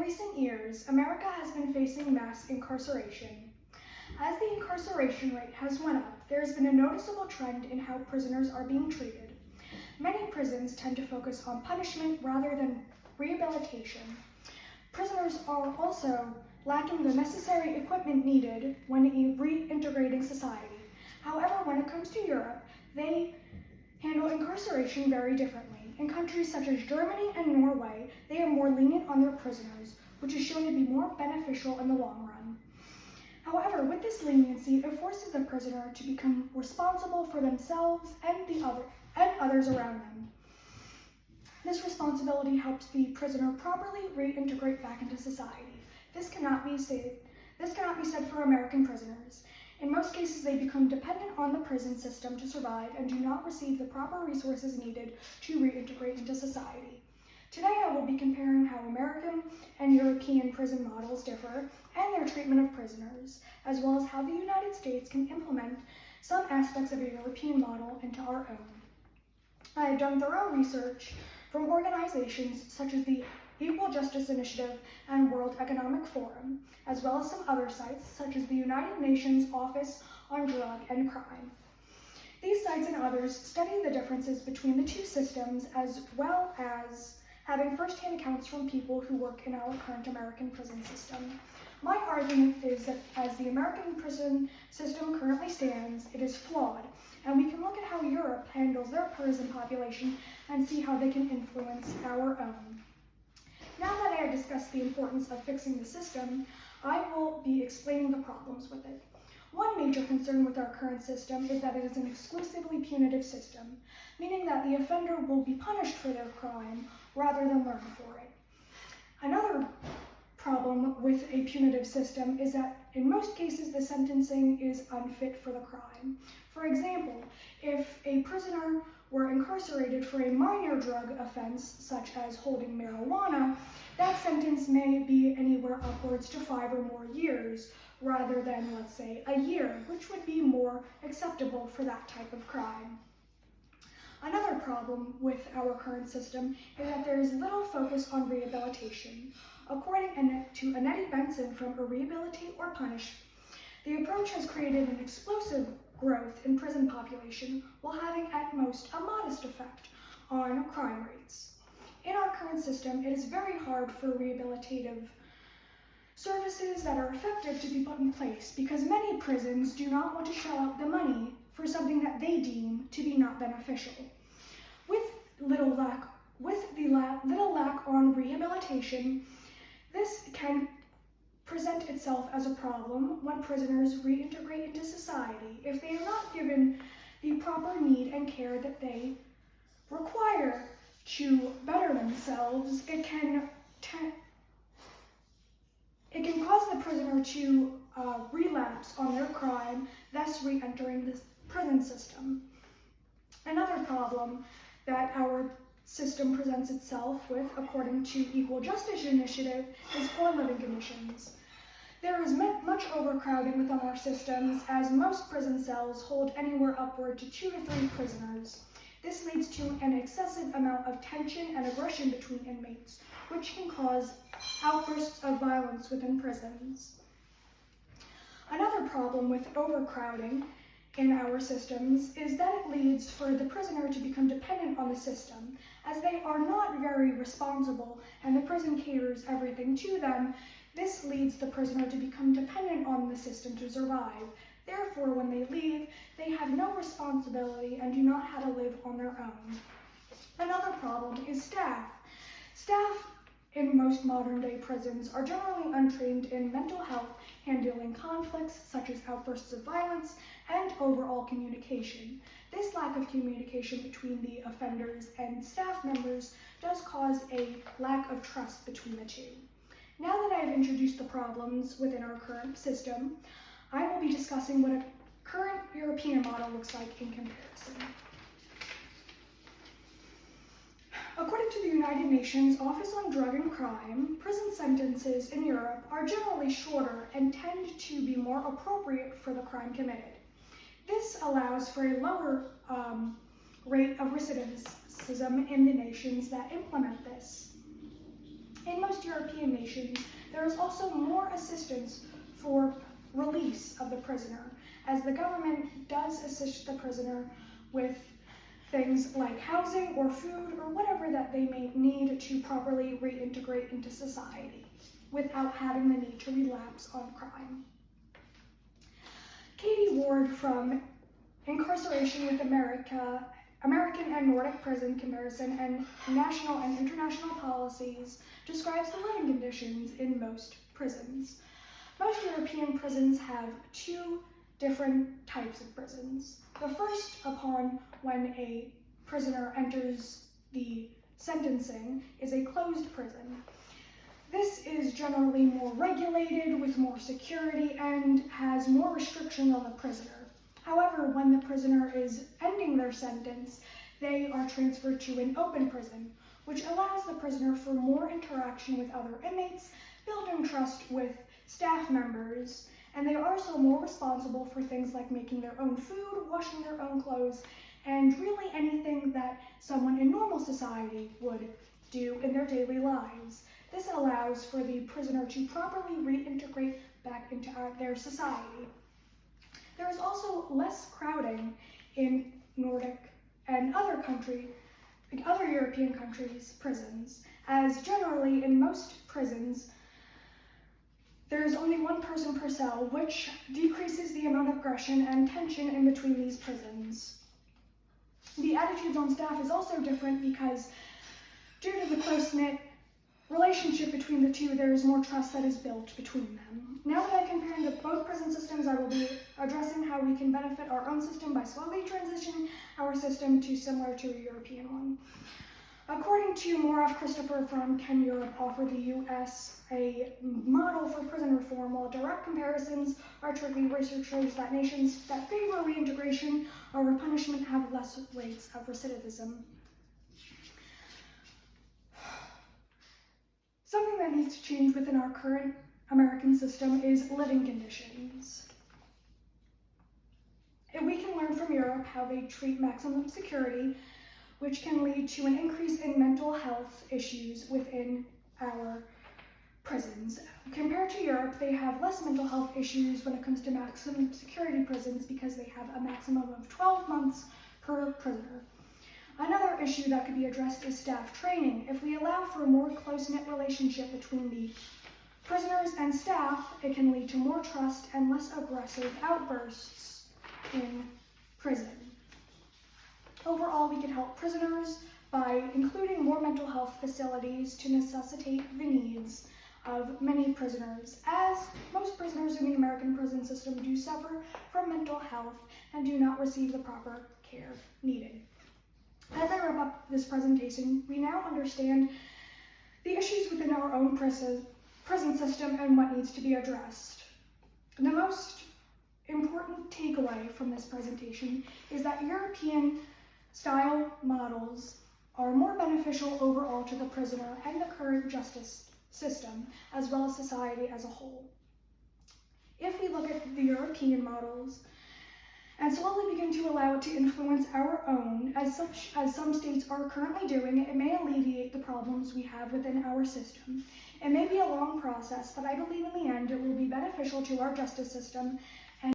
recent years, America has been facing mass incarceration. As the incarceration rate has went up, there has been a noticeable trend in how prisoners are being treated. Many prisons tend to focus on punishment rather than rehabilitation. Prisoners are also lacking the necessary equipment needed when reintegrating society. However, when it comes to Europe, they handle incarceration very differently. In countries such as Germany and Norway, they are more lenient on their prisoners, which is shown to be more beneficial in the long run. However, with this leniency, it forces the prisoner to become responsible for themselves and others around them. This responsibility helps the prisoner properly reintegrate back into society. This cannot be said for American prisoners. In most cases, they become dependent on the prison system to survive and do not receive the proper resources needed to reintegrate into society. Today, I will be comparing how American and European prison models differ and their treatment of prisoners, as well as how the United States can implement some aspects of a European model into our own. I have done thorough research from organizations such as the Equal Justice Initiative and World Economic Forum, as well as some other sites such as the United Nations Office on Drug and Crime. These sites and others study the differences between the two systems, as well as having first-hand accounts from people who work in our current American prison system. My argument is that as the American prison system currently stands, it is flawed, and we can look at how Europe handles their prison population and see how they can influence our own. Now that I have discussed the importance of fixing the system, I will be explaining the problems with it. One major concern with our current system is that it is an exclusively punitive system, meaning that the offender will be punished for their crime rather than learn for it. Another problem with a punitive system is that in most cases the sentencing is unfit for the crime. For example, if a prisoner were incarcerated for a minor drug offense, such as holding marijuana, that sentence may be anywhere upwards to 5 or more years, rather than, let's say, a year, which would be more acceptable for that type of crime. Another problem with our current system is that there is little focus on rehabilitation. According to Annette Benson from A Rehabilitate or Punish, the approach has created an explosive growth in prison population while having at most a modest effect on crime rates. In our current system, it is very hard for rehabilitative services that are effective to be put in place because many prisons do not want to shell out the money for something that they deem to be not beneficial. With little lack on rehabilitation, this can present itself as a problem when prisoners reintegrate into society. If they are not given the proper need and care that they require to better themselves, it can cause the prisoner to relapse on their crime, thus re-entering the prison system. Another problem that our system presents itself with, according to Equal Justice Initiative, is poor living conditions. There is much overcrowding within our systems, as most prison cells hold anywhere upward to 2 to 3 prisoners. This leads to an excessive amount of tension and aggression between inmates, which can cause outbursts of violence within prisons. Another problem with overcrowding in our systems is that it leads for the prisoner to become dependent on the system. As they are not very responsible and the prison caters everything to them, this leads the prisoner to become dependent on the system to survive. Therefore, when they leave, they have no responsibility and do not know how to live on their own. Another problem is staff. Staff in most modern-day prisons are generally untrained in mental health, handling conflicts such as outbursts of violence, and overall communication. This lack of communication between the offenders and staff members does cause a lack of trust between the two. Now that I have introduced the problems within our current system, I will be discussing what a current European model looks like in comparison. According to the United Nations Office on Drug and Crime, prison sentences in Europe are generally shorter and tend to be more appropriate for the crime committed. This allows for a lower rate of recidivism in the nations that implement this. In most European nations, there is also more assistance for release of the prisoner, as the government does assist the prisoner with things like housing or food or whatever that they may need to properly reintegrate into society without having the need to relapse on crime. Katie Ward from Incarceration with American and Nordic Prison Comparison and National and International Policies describes the living conditions in most prisons. Most European prisons have two different types of prisons. The first, upon when a prisoner enters the sentencing, is a closed prison. This is generally more regulated, with more security, and has more restrictions on the prisoner. However, when the prisoner is ending their sentence, they are transferred to an open prison, which allows the prisoner for more interaction with other inmates, building trust with staff members, and they are also more responsible for things like making their own food, washing their own clothes, and really anything that someone in normal society would do in their daily lives. This allows for the prisoner to properly reintegrate back into their society. There is also less crowding in Nordic and other European countries' prisons, as generally in most prisons, there's only one person per cell, which decreases the amount of aggression and tension in between these prisons. The attitudes on staff is also different because due to the close-knit relationship between the two, there is more trust that is built between them. Now that I'm comparing both prison systems, I will be addressing how we can benefit our own system by slowly transitioning our system to similar to a European one. According to Morav Christopher from Can Europe Offer the US a model for prison reform, while direct comparisons are tricky, research shows that nations that favor reintegration over punishment have less rates of recidivism. Something that needs to change within our current American system is living conditions. And we can learn from Europe how they treat maximum security, which can lead to an increase in mental health issues within our prisons. Compared to Europe, they have less mental health issues when it comes to maximum security prisons because they have a maximum of 12 months per prisoner. Another issue that could be addressed is staff training. If we allow for a more close-knit relationship between the prisoners and staff, it can lead to more trust and less aggressive outbursts in prison. Overall, we can help prisoners by including more mental health facilities to necessitate the needs of many prisoners, as most prisoners in the American prison system do suffer from mental health and do not receive the proper care needed. As I wrap up this presentation, we now understand the issues within our own prison system and what needs to be addressed. The most important takeaway from this presentation is that European-style models are more beneficial overall to the prisoner and the current justice system, as well as society as a whole. If we look at the European models and slowly begin to allow it to influence our own, as some states are currently doing, it may alleviate the problems we have within our system. It may be a long process, but I believe in the end it will be beneficial to our justice system